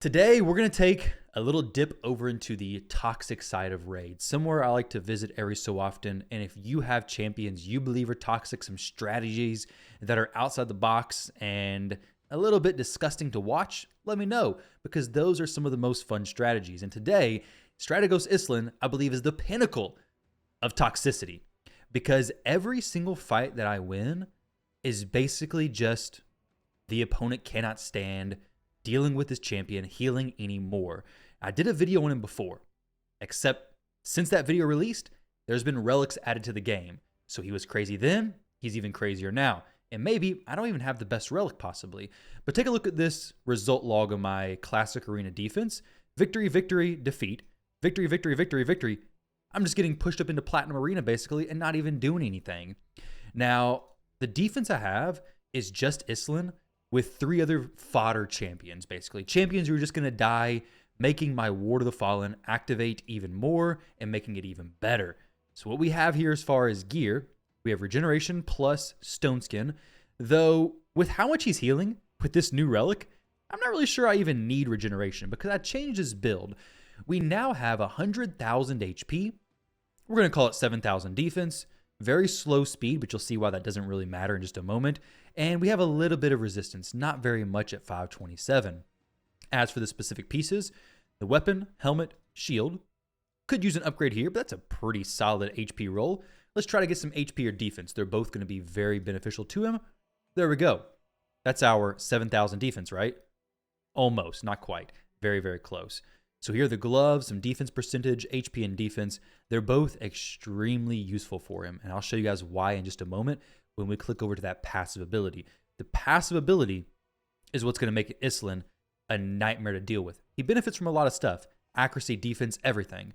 Today, we're going to take a little dip over into the toxic side of raids, somewhere I like to visit every so often. And if you have champions you believe are toxic, some strategies that are outside the box and a little bit disgusting to watch, let me know, because those are some of the most fun strategies. And today, Strategos Islan, I believe, is the pinnacle of toxicity, because every single fight that I win is basically just the opponent cannot stand dealing with this champion, healing anymore. I did a video on him before, except since that video released, there's been relics added to the game. So he was crazy then, he's even crazier now. And maybe I don't even have the best relic possibly. But take a look at this result log of my classic arena defense. Victory, victory, defeat. Victory, victory, victory, victory. I'm just getting pushed up into Platinum Arena basically and not even doing anything. Now, the defense I have is just Islan with 3 other fodder champions, basically. Champions who are just going to die, making my Ward of the Fallen activate even more and making it even better. So what we have here as far as gear, we have Regeneration plus Stone Skin, though with how much he's healing with this new relic, I'm not really sure I even need Regeneration because I changed his build. We now have 100,000 HP. We're going to call it 7,000 defense. Very slow speed, but you'll see why that doesn't really matter in just a moment. And we have a little bit of resistance, not very much at 527. As for the specific pieces, the weapon, helmet, shield. Could use an upgrade here, but that's a pretty solid HP roll. Let's try to get some HP or defense. They're both going to be very beneficial to him. There we go. That's our 7,000 defense, right? Almost, not quite. Very, very close. So here are the gloves, some defense percentage, HP and defense. They're both extremely useful for him. And I'll show you guys why in just a moment when we click over to that passive ability. The passive ability is what's going to make Islan a nightmare to deal with. He benefits from a lot of stuff. Accuracy, defense, everything.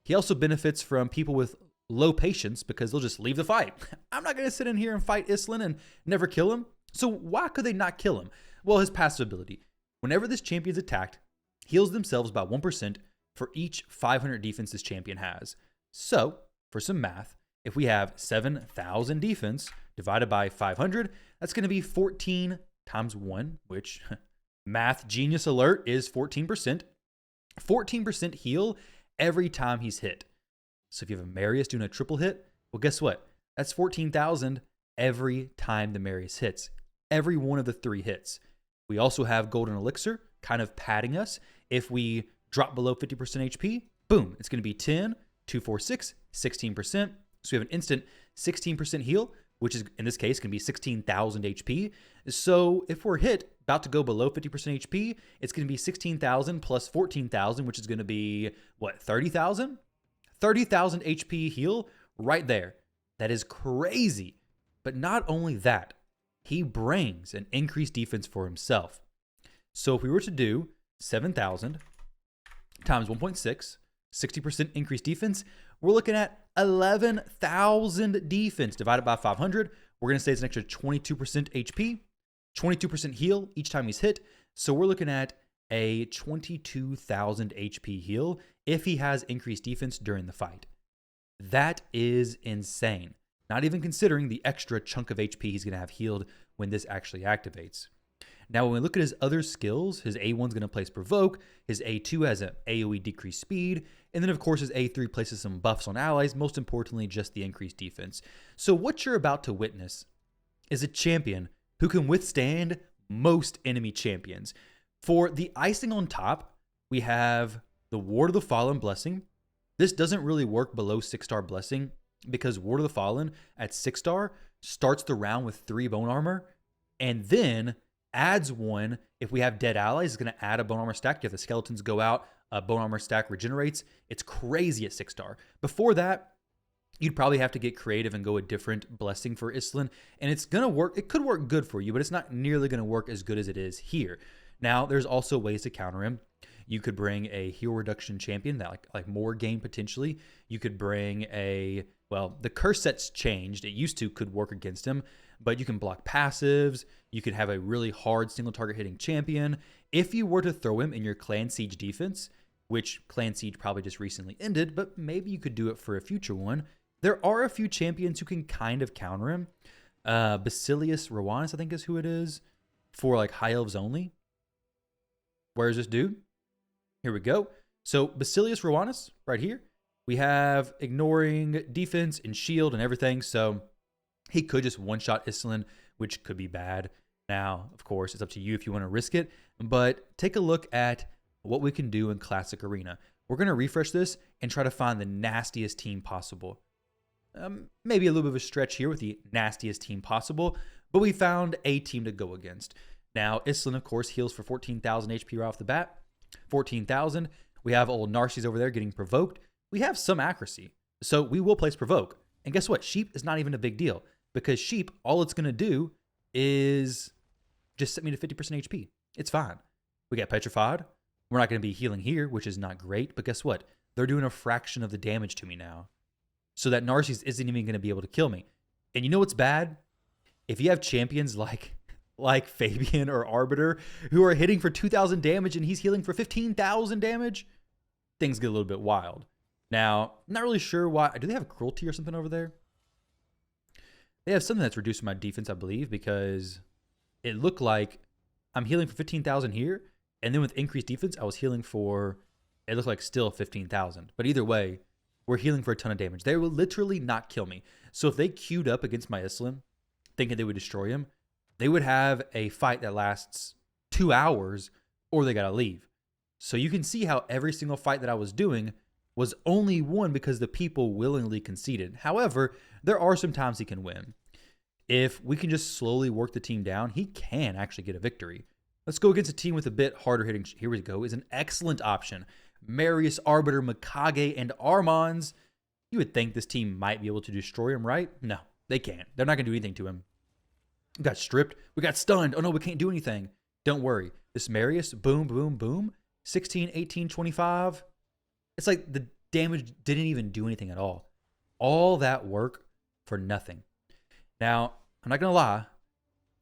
He also benefits from people with low patience because they'll just leave the fight. I'm not going to sit in here and fight Islan and never kill him. So why could they not kill him? Well, his passive ability. Whenever this champion's attacked, heals themselves by 1% for each 500 defense this champion has. So, for some math, if we have 7,000 defense divided by 500, that's going to be 14 times 1, which, math genius alert, is 14%. 14% heal every time he's hit. So if you have a Marius doing a triple hit, well, guess what? That's 14,000 every time the Marius hits. Every one of the 3 hits. We also have Golden Elixir, kind of padding us. If we drop below 50% HP, boom, it's going to be 10, 2, 4, 6, 16%. So we have an instant 16% heal, which is, in this case, going to be 16,000 HP. So if we're hit, about to go below 50% HP, it's going to be 16,000 plus 14,000, which is going to be, what, 30,000? 30,000 HP heal right there. That is crazy. But not only that, he brings an increased defense for himself. So if we were to do 7,000 times 1.6, 60% increased defense, we're looking at 11,000 defense divided by 500. We're going to say it's an extra 22% HP, 22% heal each time he's hit. So we're looking at a 22,000 HP heal if he has increased defense during the fight. That is insane. Not even considering the extra chunk of HP he's going to have healed when this actually activates. Now, when we look at his other skills, his A1 is going to place Provoke, his A2 has an AoE decreased speed, and then of course his A3 places some buffs on allies, most importantly just the increased defense. So what you're about to witness is a champion who can withstand most enemy champions. For the icing on top, we have the Ward of the Fallen Blessing. This doesn't really work below 6-star Blessing because Ward of the Fallen at 6-star starts the round with 3 bone armor, and then adds 1. If we have dead allies, it's going to add a bone armor stack. If the skeletons go out, a bone armor stack regenerates. It's crazy at 6-star. Before that, you'd probably have to get creative and go a different blessing for Islan. And it's going to work. It could work good for you, but it's not nearly going to work as good as it is here. Now, there's also ways to counter him. You could bring a heal reduction champion that like more gain potentially. You could bring the curse set's changed. It used to could work against him, but you can block passives. You could have a really hard single target hitting champion. If you were to throw him in your Clan Siege defense, which Clan Siege probably just recently ended, but maybe you could do it for a future one. There are a few champions who can kind of counter him. Basilius Rowanus, I think is who it is, for like high elves only. Where's this dude? Here we go. So Basilius Rowanus right here. We have ignoring defense and shield and everything. So he could just one-shot Islin, which could be bad. Now, of course, it's up to you if you want to risk it. But take a look at what we can do in Classic Arena. We're going to refresh this and try to find the nastiest team possible. Maybe a little bit of a stretch here with the nastiest team possible, but we found a team to go against. Now, Islin, of course, heals for 14,000 HP right off the bat. 14,000. We have old Narcies over there getting provoked. We have some accuracy, so we will place provoke. And guess what? Sheep is not even a big deal, because sheep, all it's going to do is just set me to 50% HP. It's fine. We got petrified. We're not going to be healing here, which is not great, but guess what? They're doing a fraction of the damage to me now. So that Narcies isn't even going to be able to kill me. And you know what's bad? If you have champions like Fabian or Arbiter who are hitting for 2,000 damage and he's healing for 15,000 damage, things get a little bit wild. Now, I'm not really sure why. Do they have cruelty or something over there? They have something that's reducing my defense, I believe, because it looked like I'm healing for 15,000 here, and then with increased defense, I was healing for, it looked like still 15,000. But either way, we're healing for a ton of damage. They will literally not kill me. So if they queued up against my Islin, thinking they would destroy him, they would have a fight that lasts 2 hours, or they gotta leave. So you can see how every single fight that I was doing was only won because the people willingly conceded. However, there are some times he can win. If we can just slowly work the team down, he can actually get a victory. Let's go against a team with a bit harder hitting. Here we go. Is an excellent option. Marius, Arbiter, Mikage, and Armans. You would think this team might be able to destroy him, right? No, they can't. They're not going to do anything to him. We got stripped. We got stunned. Oh no, we can't do anything. Don't worry. This Marius, boom, boom, boom. 16, 18, 25. It's like the damage didn't even do anything at all. All that work for nothing. Now, I'm not going to lie.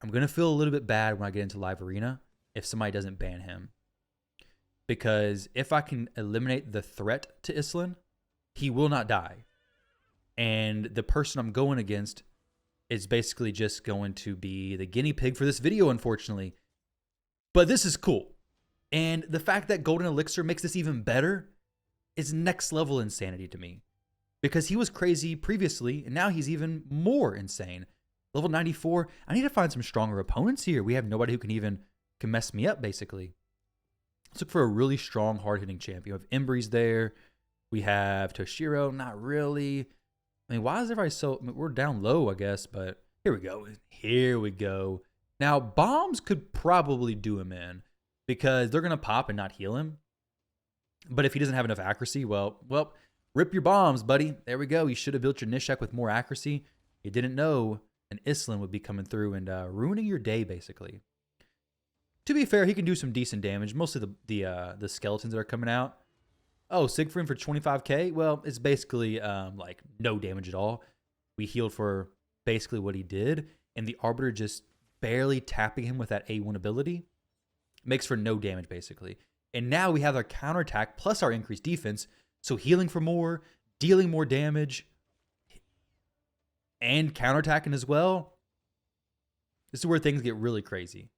I'm going to feel a little bit bad when I get into Live Arena if somebody doesn't ban him. Because if I can eliminate the threat to Islin, he will not die. And the person I'm going against is basically just going to be the guinea pig for this video, unfortunately. But this is cool. And the fact that Golden Elixir makes this even better is next level insanity to me. Because he was crazy previously, and now he's even more insane. Level 94, I need to find some stronger opponents here. We have nobody who can mess me up, basically. Let's look for a really strong, hard-hitting champion. We have Embry's there. We have Toshiro, not really. I mean, why is everybody so... I mean, we're down low, I guess, but here we go. Here we go. Now, bombs could probably do him in because they're going to pop and not heal him. But if he doesn't have enough accuracy, well, rip your bombs, buddy. There we go. You should have built your Nishak with more accuracy. You didn't know an Islin would be coming through and ruining your day, basically. To be fair, he can do some decent damage. Mostly the skeletons that are coming out. Oh, Siegfried for 25k? Well, it's basically like no damage at all. We healed for basically what he did. And the Arbiter just barely tapping him with that A1 ability makes for no damage, basically. And now we have our counterattack plus our increased defense. So healing for more, dealing more damage, and counterattacking as well. This is where things get really crazy.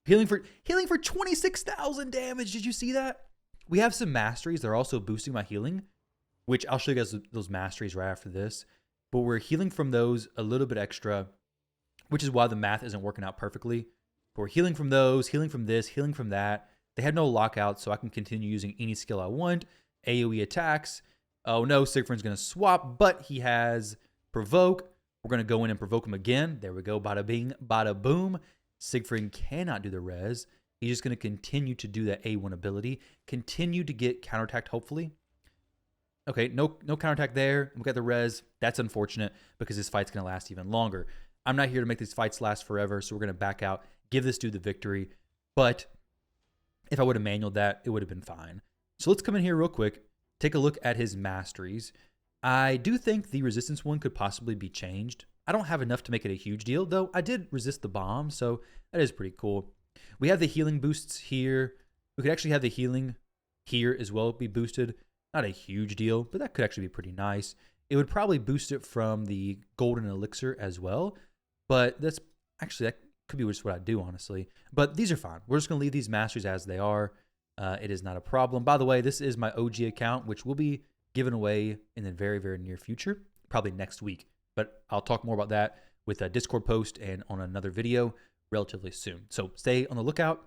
Healing for 26,000 damage. Did you see that? We have some masteries. They're also boosting my healing, which I'll show you guys those masteries right after this. But we're healing from those a little bit extra, which is why the math isn't working out perfectly. But we're healing from those, healing from this, healing from that. They have no lockout, so I can continue using any skill I want. AoE attacks. Oh no, Siegfried's going to swap, but he has provoke. We're going to go in and provoke him again. There we go. Bada bing, bada boom. Siegfried cannot do the res. He's just going to continue to do that A1 ability. Continue to get counterattacked, hopefully. Okay, no counterattack there. We got the res. That's unfortunate because this fight's going to last even longer. I'm not here to make these fights last forever, so we're going to back out, give this dude the victory. But if I would have manualed that, it would have been fine. So let's come in here real quick, take a look at his masteries. I do think the resistance one could possibly be changed. I don't have enough to make it a huge deal, though I did resist the bomb, so that is pretty cool. We have the healing boosts here. We could actually have the healing here as well be boosted. Not a huge deal, but that could actually be pretty nice. It would probably boost it from the golden elixir as well, but that could be just what I do, honestly. But these are fine. We're just going to leave these masteries as they are. It is not a problem. By the way, this is my OG account, which will be given away in the very, very near future, probably next week. But I'll talk more about that with a Discord post and on another video relatively soon. So stay on the lookout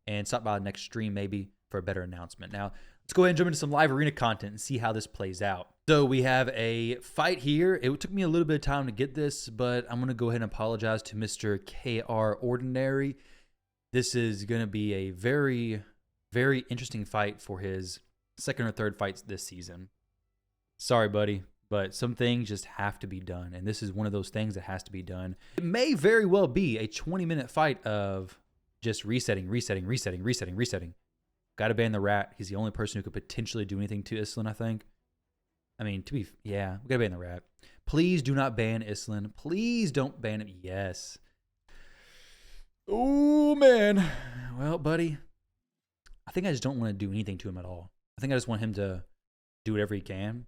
and stop by the next stream maybe for a better announcement. Now, let's go ahead and jump into some live arena content and see how this plays out. So we have a fight here. It took me a little bit of time to get this, but I'm going to go ahead and apologize to Mr. KR Ordinary. This is going to be a very, very interesting fight for his second or third fights this season. Sorry, buddy, but some things just have to be done, and this is one of those things that has to be done. It may very well be a 20-minute fight of just resetting. Got to ban the rat. He's the only person who could potentially do anything to Islin, I think. I mean, we got to ban the rat. Please do not ban Islin. Please don't ban him. Yes. Oh, man. Well, buddy, I think I just don't want to do anything to him at all. I think I just want him to do whatever he can.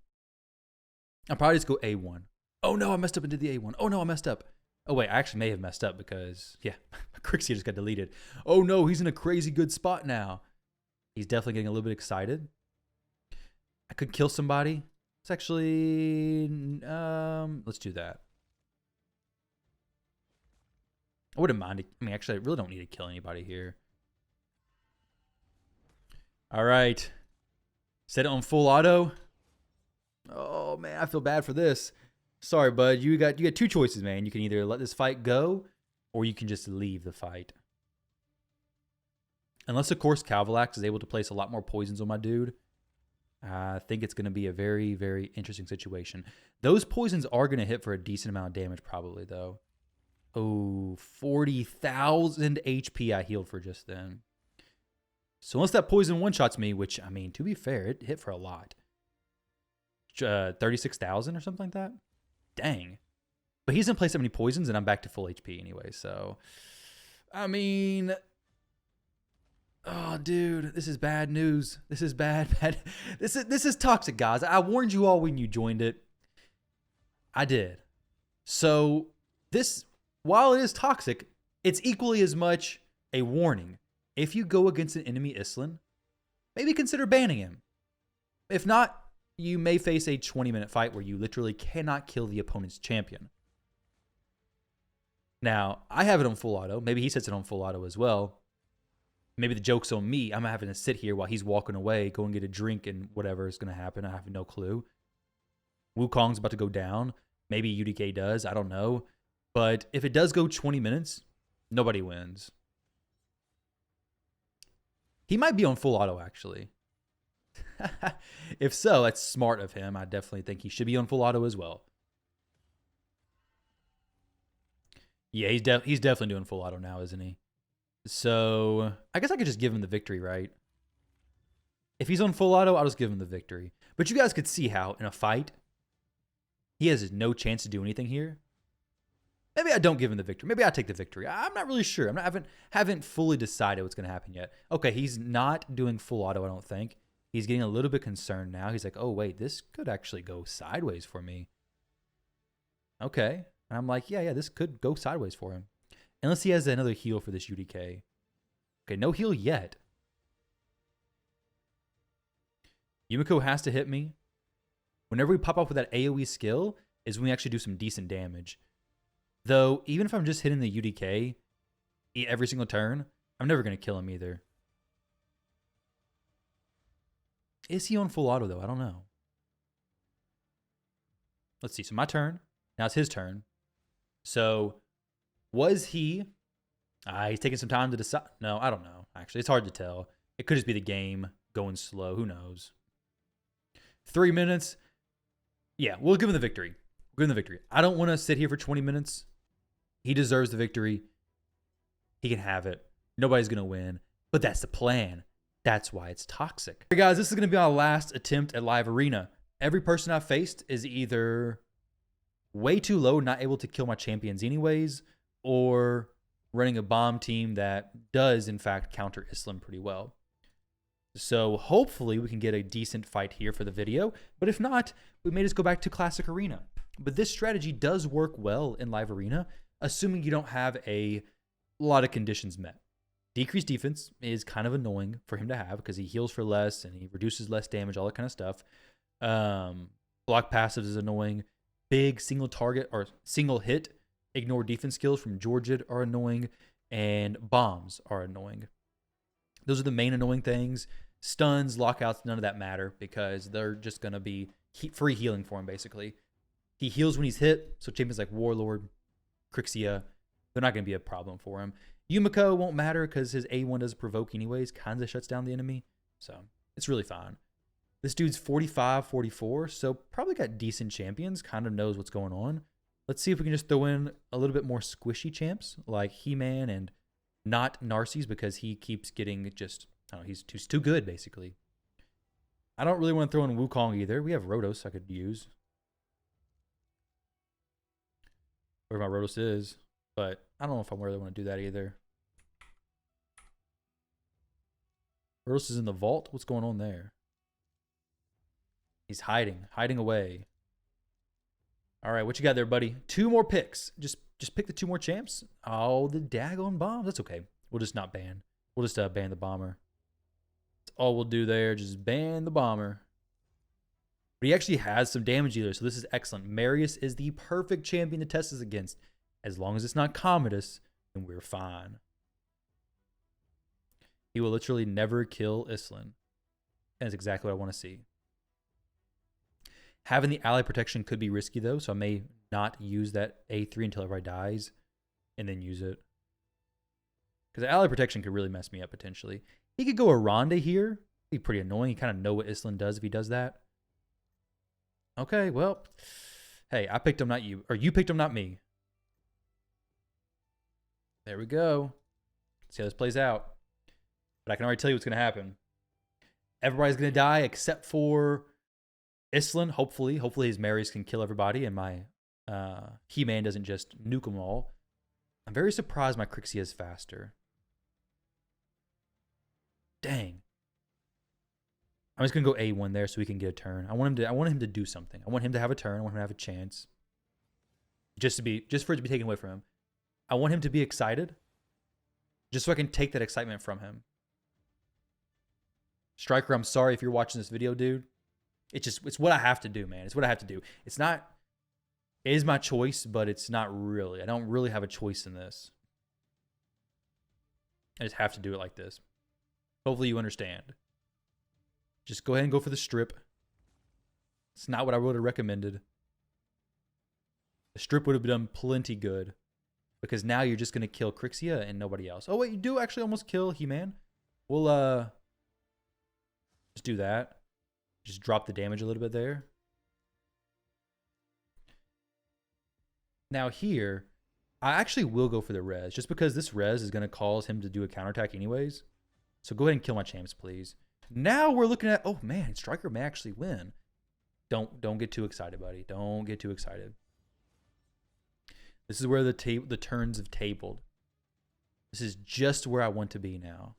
I'll probably just go A1. Oh, no, I messed up and did the A1. Oh, no, I messed up. Oh, wait, I actually may have messed up because, yeah, Crixie just got deleted. Oh, no, he's in a crazy good spot now. He's definitely getting a little bit excited. I could kill somebody. It's actually, let's do that. I wouldn't mind. I mean, actually, I really don't need to kill anybody here. All right. Set it on full auto. Oh, man, I feel bad for this. Sorry, bud. You got two choices, man. You can either let this fight go or you can just leave the fight. Unless, of course, Calvalax is able to place a lot more poisons on my dude, I think it's going to be a very, very interesting situation. Those poisons are going to hit for a decent amount of damage probably, though. Oh, 40,000 HP I healed for just then. So unless that poison one-shots me, which, I mean, to be fair, it hit for a lot. 36,000 or something like that? Dang. But he doesn't place that many poisons, and I'm back to full HP anyway, so... I mean... Oh, dude, this is bad news. This is bad. This is toxic, guys. I warned you all when you joined it. I did. So this, while it is toxic, it's equally as much a warning. If you go against an enemy Islin, maybe consider banning him. If not, you may face a 20-minute fight where you literally cannot kill the opponent's champion. Now, I have it on full auto. Maybe he sets it on full auto as well. Maybe the joke's on me. I'm having to sit here while he's walking away, go and get a drink and whatever is going to happen. I have no clue. Wukong's about to go down. Maybe UDK does. I don't know. But if it does go 20 minutes, nobody wins. He might be on full auto, actually. If so, that's smart of him. I definitely think he should be on full auto as well. Yeah, he's definitely doing full auto now, isn't he? So, I guess I could just give him the victory, right? If he's on full auto, I'll just give him the victory. But you guys could see how, in a fight, he has no chance to do anything here. Maybe I don't give him the victory. Maybe I take the victory. I'm not really sure. Haven't fully decided what's going to happen yet. Okay, he's not doing full auto, I don't think. He's getting a little bit concerned now. He's like, oh, wait, this could actually go sideways for me. Okay. And I'm like, yeah, this could go sideways for him. Unless he has another heal for this UDK. Okay, no heal yet. Yumiko has to hit me. Whenever we pop up with that AoE skill is when we actually do some decent damage. Though, even if I'm just hitting the UDK every single turn, I'm never going to kill him either. Is he on full auto, though? I don't know. Let's see. So my turn. Now it's his turn. So... was he... he's taking some time to decide. No, I don't know. Actually, it's hard to tell. It could just be the game going slow. Who knows? 3 minutes. Yeah, we'll give him the victory. We'll give him the victory. I don't want to sit here for 20 minutes. He deserves the victory. He can have it. Nobody's going to win. But that's the plan. That's why it's toxic. All right, guys, this is going to be our last attempt at Live Arena. Every person I've faced is either way too low, not able to kill my champions anyways, or running a bomb team that does, in fact, counter Islam pretty well. So hopefully we can get a decent fight here for the video. But if not, we may just go back to Classic Arena. But this strategy does work well in Live Arena, assuming you don't have a lot of conditions met. Decreased defense is kind of annoying for him to have because he heals for less and he reduces less damage, all that kind of stuff. Block passives is annoying. Big single target or single hit ignore defense skills from Georgid are annoying. And bombs are annoying. Those are the main annoying things. Stuns, lockouts, none of that matter because they're just going to be free healing for him, basically. He heals when he's hit, so champions like Warlord, Crixia, they're not going to be a problem for him. Yumiko won't matter because his A1 doesn't provoke anyways, kind of shuts down the enemy, so it's really fine. This dude's 45, 44, so probably got decent champions, kind of knows what's going on. Let's see if we can just throw in a little bit more squishy champs like He-Man and not Narcies because he keeps getting just, I don't know, he's too good, basically. I don't really want to throw in Wukong either. We have Rotos I could use. Where my Rotos is, but I don't know if I really want to do that either. Rotos is in the vault. What's going on there? He's hiding away. All right, what you got there, buddy? 2 more picks. Just pick the 2 more champs. Oh, the daggone bombs. That's okay. We'll just not ban. We'll just ban the bomber. That's all we'll do there. Just ban the bomber. But he actually has some damage dealers, so this is excellent. Marius is the perfect champion to test this against. As long as it's not Commodus, then we're fine. He will literally never kill Islin. And that's exactly what I want to see. Having the ally protection could be risky, though, so I may not use that A3 until everybody dies and then use it. Because the ally protection could really mess me up, potentially. He could go Aronde here. Be pretty annoying. You kind of know what Islin does if he does that. Okay, well, hey, I picked him, not you. Or you picked him, not me. There we go. Let's see how this plays out. But I can already tell you what's going to happen. Everybody's going to die except for Islin, hopefully. Hopefully his Marius can kill everybody and my He-Man doesn't just nuke them all. I'm very surprised my Crixia is faster. Dang. I'm just going to go A1 there so he can get a turn. I want him to do something. I want him to have a turn. I want him to have a chance. Just for it to be taken away from him. I want him to be excited. Just so I can take that excitement from him. Striker, I'm sorry if you're watching this video, dude. It's what I have to do, man. It's what I have to do. It is my choice, but it's not really. I don't really have a choice in this. I just have to do it like this. Hopefully you understand. Just go ahead and go for the strip. It's not what I would have recommended. The strip would have done plenty good. Because now you're just going to kill Crixia and nobody else. Oh, wait, you do actually almost kill He-Man. We'll just do that. Just drop the damage a little bit there. Now here, I actually will go for the res. Just because this res is going to cause him to do a counterattack anyways. So go ahead and kill my champs, please. Now we're looking at, oh man, Striker may actually win. Don't get too excited, buddy. Don't get too excited. This is where the turns have tabled. This is just where I want to be now.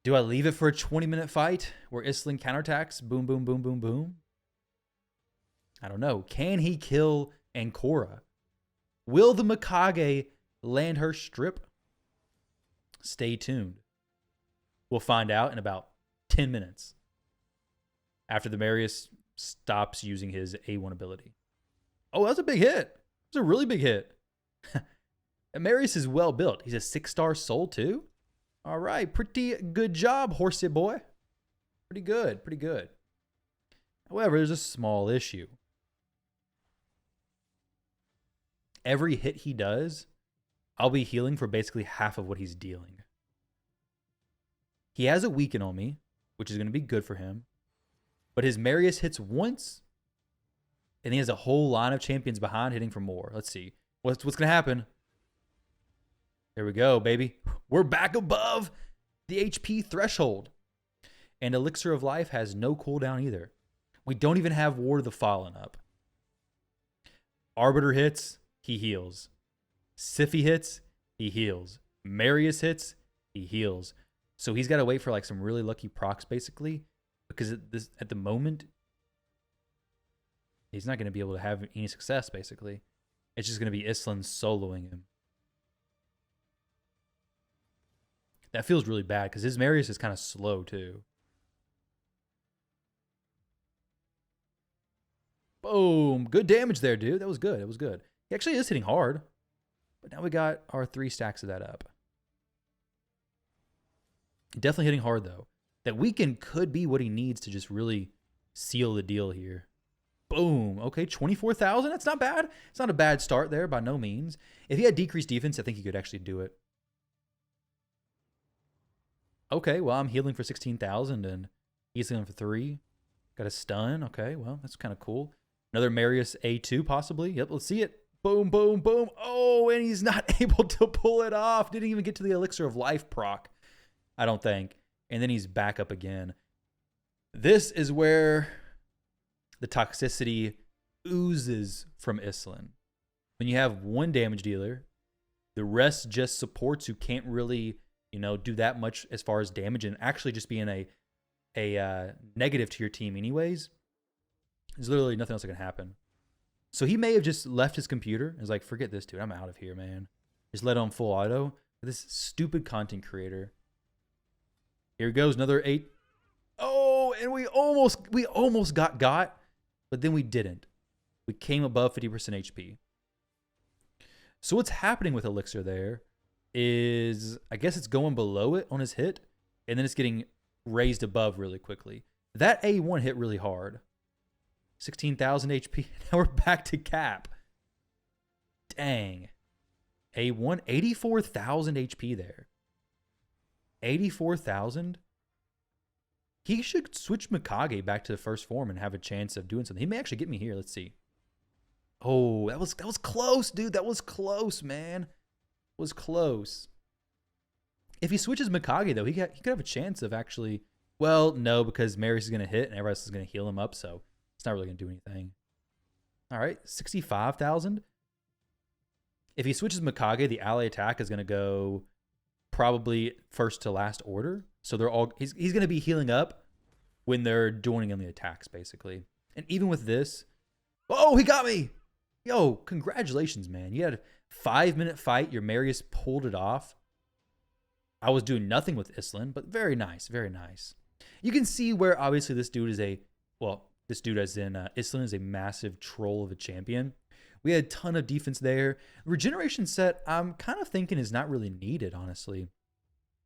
Do I leave it for a 20-minute fight where Islin counterattacks? Boom, boom, boom, boom, boom. I don't know. Can he kill Ancora? Will the Mikage land her strip? Stay tuned. We'll find out in about 10 minutes. After the Marius stops using his A1 ability. Oh, that's a big hit. It's a really big hit. And Marius is well built. He's a 6-star soul too. All right, pretty good job, horsey boy. Pretty good, pretty good. However, there's a small issue. Every hit he does, I'll be healing for basically half of what he's dealing. He has a weaken on me, which is going to be good for him. But his Marius hits once, and he has a whole line of champions behind hitting for more. Let's see. What's going to happen? There we go, baby. We're back above the HP threshold. And Elixir of Life has no cooldown either. We don't even have Ward of the Fallen up. Arbiter hits, he heals. Siphi hits, he heals. Marius hits, he heals. So he's got to wait for like some really lucky procs, basically. Because at the moment, he's not going to be able to have any success, basically. It's just going to be Islin soloing him. That feels really bad because his Marius is kind of slow too. Boom. Good damage there, dude. That was good. It was good. He actually is hitting hard. But now we got our 3 stacks of that up. Definitely hitting hard, though. That weekend could be what he needs to just really seal the deal here. Boom. Okay, 24,000. That's not bad. It's not a bad start there by no means. If he had decreased defense, I think he could actually do it. Okay, well, I'm healing for 16,000 and he's healing for 3. Got a stun. Okay, well, that's kind of cool. Another Marius A2 possibly. Yep, let's see it. Boom, boom, boom. Oh, and he's not able to pull it off. Didn't even get to the Elixir of Life proc, I don't think. And then he's back up again. This is where the toxicity oozes from Islin. When you have one damage dealer, the rest just supports who can't really, do that much as far as damage and actually just being a negative to your team anyways. There's literally nothing else that can happen. So he may have just left his computer and was like, forget this, dude. I'm out of here, man. Just let on full auto. This stupid content creator. Here goes another 8. Oh, and we almost got, but then we didn't. We came above 50% HP. So what's happening with Elixir there is, I guess it's going below it on his hit, and then it's getting raised above really quickly. That A1 hit really hard. 16,000 HP. Now we're back to cap. Dang. A1, 84,000 HP there. 84,000. He should switch Mikage back to the first form and have a chance of doing something. He may actually get me here. Let's see. Oh, that was close, dude. That was close, man. Was close. If he switches Mikage, though, he could have a chance of actually... Well, no, because Marius is going to hit and everybody else is going to heal him up, so it's not really going to do anything. All right, 65,000. If he switches Mikage, the ally attack is going to go probably first to last order. So they're all he's going to be healing up when they're joining in the attacks, basically. And even with this... Oh, he got me! Yo, congratulations, man. You had a 5-minute fight. Your Marius pulled it off. I was doing nothing with Islin, but very nice, very nice. You can see where obviously this dude is this dude as in Islin is a massive troll of a champion. We had a ton of defense there. Regeneration set, I'm kind of thinking is not really needed, honestly.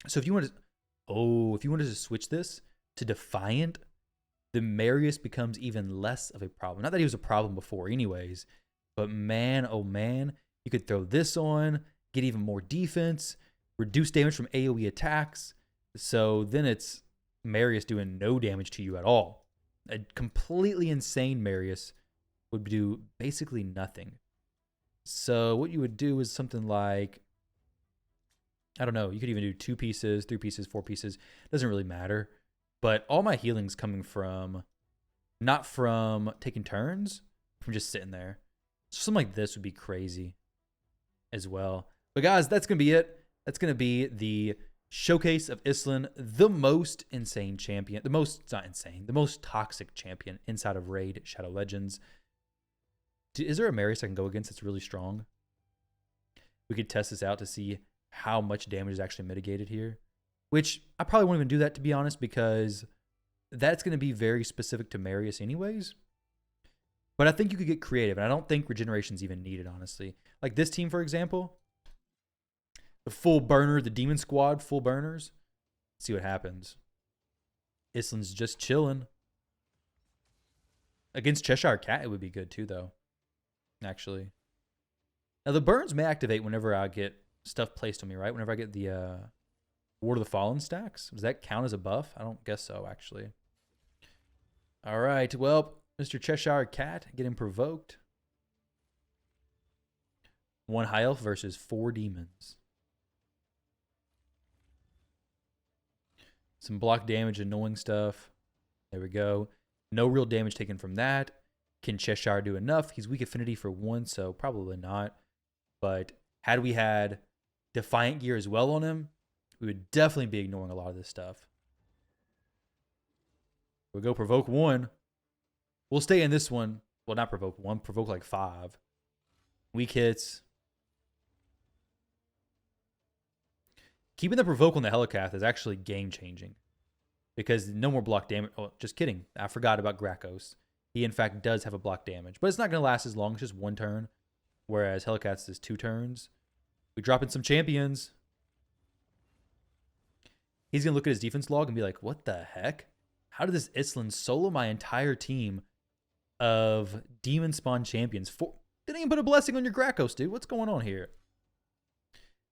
So if you wanted to switch this to Defiant, the Marius becomes even less of a problem. Not that he was a problem before anyways, but man, oh man, you could throw this on, get even more defense, reduce damage from AoE attacks. So then it's Marius doing no damage to you at all. A completely insane Marius would do basically nothing. So what you would do is something like, I don't know, you could even do 2 pieces, 3 pieces, 4 pieces. Doesn't really matter. But all my healing's coming from, not from taking turns, from just sitting there. So something like this would be crazy as well. But guys, that's going to be it. That's going to be the showcase of Islin, the most insane champion. It's not insane, the most toxic champion inside of Raid Shadow Legends. Is there a Marius I can go against that's really strong? We could test this out to see how much damage is actually mitigated here. Which I probably won't even do that, to be honest, because that's going to be very specific to Marius anyways. But I think you could get creative, and I don't think regeneration's even needed, honestly. Like this team, for example, the full burner, the Demon Squad, full burners. Let's see what happens. Islin's just chilling. Against Cheshire Cat, it would be good too, though. Actually. Now, the burns may activate whenever I get stuff placed on me, right? Whenever I get the Ward of the Fallen stacks. Does that count as a buff? I don't guess so, actually. All right. Well, Mr. Cheshire Cat getting provoked. 1 high elf versus 4 demons. Some block damage, annoying stuff. There we go. No real damage taken from that. Can Cheshire do enough? He's weak affinity for 1, so probably not. But had we had Defiant gear as well on him, we would definitely be ignoring a lot of this stuff. We'll go provoke 1. We'll stay in this one. Well, not provoke 1. Provoke like 5. Weak hits. Keeping the provoke on the Helicath is actually game changing because no more block damage. Oh, just kidding. I forgot about Grakos. He, in fact, does have a block damage, but it's not going to last as long. It's just 1 turn, whereas Helicath's is 2 turns. We drop in some champions. He's going to look at his defense log and be like, what the heck? How did this Island solo my entire team of demon spawn champions? Didn't even put a blessing on your Grakos, dude. What's going on here?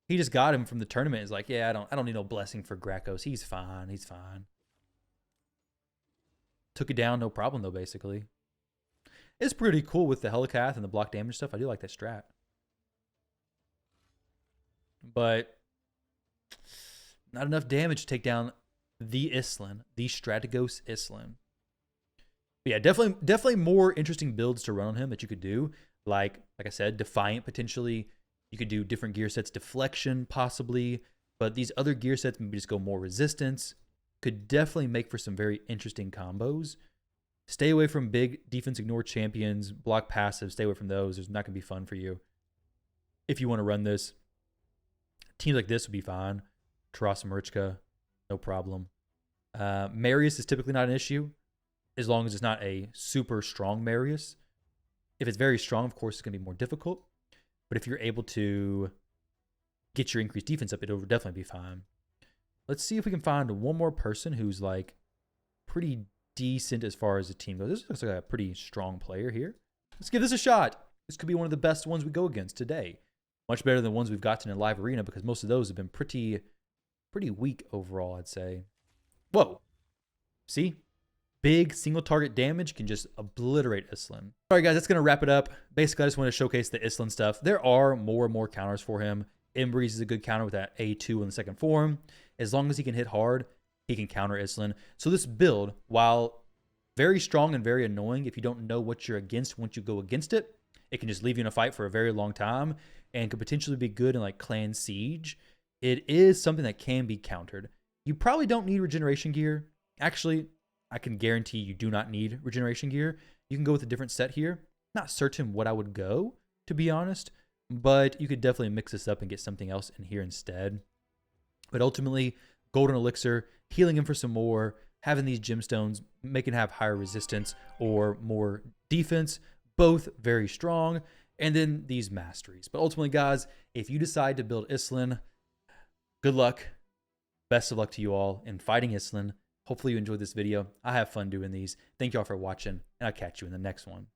He just got him from the tournament. He's like, yeah, I don't need no blessing for Grakos. He's fine. He's fine. Took it down, no problem, though, basically. It's pretty cool with the Helicath and the block damage stuff. I do like that strat. But not enough damage to take down the Island, the Strategos Island. But yeah, definitely more interesting builds to run on him that you could do. Like I said, Defiant potentially. You could do different gear sets, Deflection possibly. But these other gear sets maybe just go more resistance. Could definitely make for some very interesting combos. Stay away from big defense ignore champions, block passive. Stay away from those. There's not going to be fun for you. If you want to run this, teams like this would be fine. Taras Murchka, no problem. Marius is typically not an issue as long as it's not a super strong Marius. If it's very strong, of course, it's going to be more difficult. But if you're able to get your increased defense up, it'll definitely be fine. Let's see if we can find one more person who's like pretty decent as far as the team goes. This looks like a pretty strong player here. Let's give this a shot. This could be one of the best ones we go against today. Much better than ones we've gotten in live arena because most of those have been pretty weak overall, I'd say. Whoa. See? Big single target damage can just obliterate Island. All right, guys, that's going to wrap it up. Basically, I just want to showcase the Island stuff. There are more and more counters for him. Embreeze is a good counter with that A2 in the second form. As long as he can hit hard, he can counter Island. So this build, while very strong and very annoying if you don't know what you're against once you go against it, it can just leave you in a fight for a very long time and could potentially be good in like Clan Siege. It is something that can be countered. You probably don't need regeneration gear. Actually, I can guarantee you do not need regeneration gear. You can go with a different set here. Not certain what I would go, to be honest, but you could definitely mix this up and get something else in here instead. But ultimately, Golden Elixir, healing him for some more, having these gemstones, making him have higher resistance or more defense, both very strong, and then these masteries. But ultimately, guys, if you decide to build Island, good luck. Best of luck to you all in fighting Island. Hopefully you enjoyed this video. I have fun doing these. Thank you all for watching, and I'll catch you in the next one.